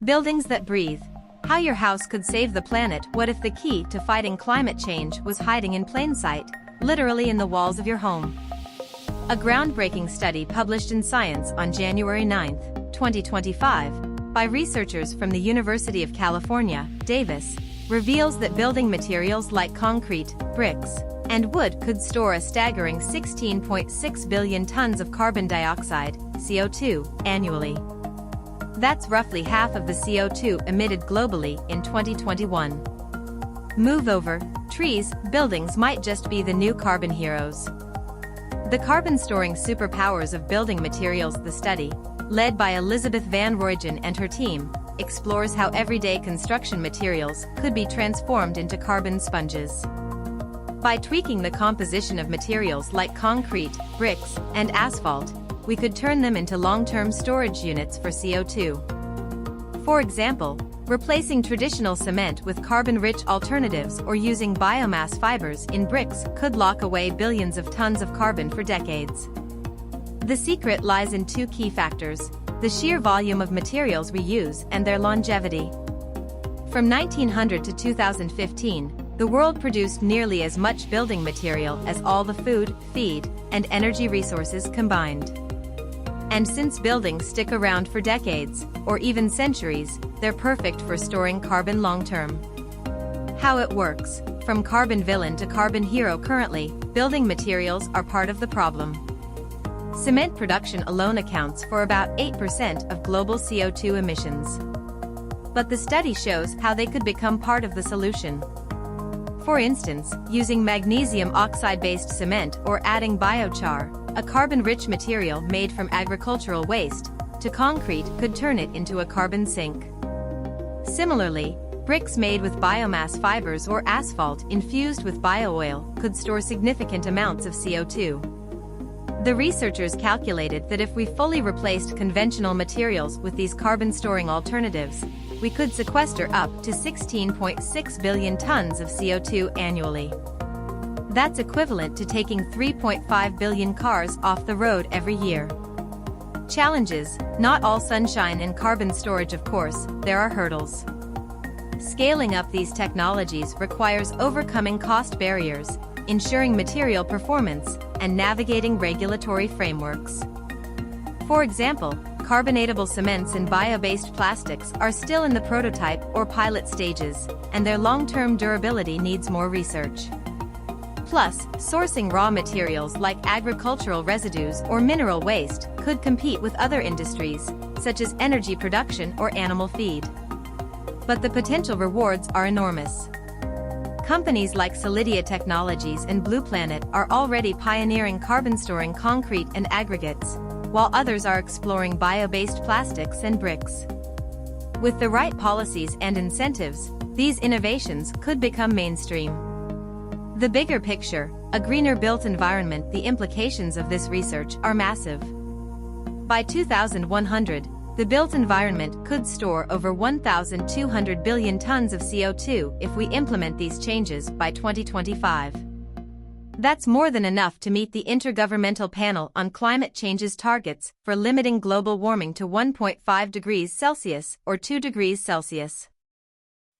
Buildings that breathe. How your house could save the planet. What if the key to fighting climate change was hiding in plain sight, literally in the walls of your home? A groundbreaking study published in Science on January 9, 2025, by researchers from the University of California, Davis, reveals that building materials like concrete, bricks, and wood could store a staggering 16.6 billion tons of carbon dioxide, CO2, annually. That's roughly half of the CO2 emitted globally in 2021. Move over, trees, buildings might just be the new carbon heroes. The carbon-storing superpowers of building materials. The study, led by Elizabeth Van Roijen and her team, explores how everyday construction materials could be transformed into carbon sponges. By tweaking the composition of materials like concrete, bricks, and asphalt, we could turn them into long-term storage units for CO2. For example, replacing traditional cement with carbon-rich alternatives or using biomass fibers in bricks could lock away billions of tons of carbon for decades. The secret lies in two key factors: the sheer volume of materials we use and their longevity. From 1900 to 2015, the world produced nearly as much building material as all the food, feed, and energy resources combined. And since buildings stick around for decades, or even centuries, they're perfect for storing carbon long-term. How it works. From carbon villain to carbon hero. Currently, building materials are part of the problem. Cement production alone accounts for about 8% of global CO2 emissions. But the study shows how they could become part of the solution. For instance, using magnesium oxide-based cement or adding biochar, a carbon-rich material made from agricultural waste, to concrete could turn it into a carbon sink. Similarly, bricks made with biomass fibers or asphalt infused with bio-oil could store significant amounts of CO2. The researchers calculated that if we fully replaced conventional materials with these carbon-storing alternatives, we could sequester up to 16.6 billion tons of CO2 annually. That's equivalent to taking 3.5 billion cars off the road every year. Challenges: not all sunshine and carbon storage. Of course, there are hurdles. Scaling up these technologies requires overcoming cost barriers, ensuring material performance, and navigating regulatory frameworks. For example, carbonatable cements and bio-based plastics are still in the prototype or pilot stages, and their long-term durability needs more research. Plus, sourcing raw materials like agricultural residues or mineral waste could compete with other industries, such as energy production or animal feed. But the potential rewards are enormous. Companies like Solidia Technologies and Blue Planet are already pioneering carbon-storing concrete and aggregates, while others are exploring bio-based plastics and bricks. With the right policies and incentives, these innovations could become mainstream. The bigger picture, a greener built environment. The implications of this research are massive. By 2100, the built environment could store over 1,200 billion tons of CO2 if we implement these changes by 2025. That's more than enough to meet the Intergovernmental Panel on Climate Change's targets for limiting global warming to 1.5 degrees Celsius or 2 degrees Celsius.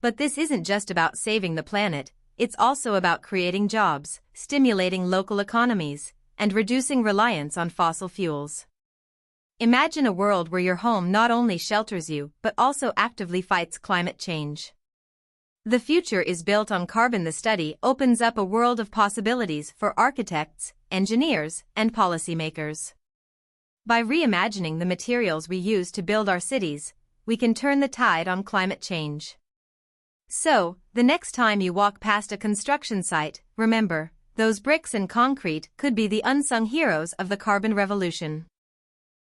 But this isn't just about saving the planet, it's also about creating jobs, stimulating local economies, and reducing reliance on fossil fuels. Imagine a world where your home not only shelters you but also actively fights climate change. The future is built on carbon. The study opens up a world of possibilities for architects, engineers, and policymakers. By reimagining the materials we use to build our cities, we can turn the tide on climate change. So, the next time you walk past a construction site, remember, those bricks and concrete could be the unsung heroes of the carbon revolution.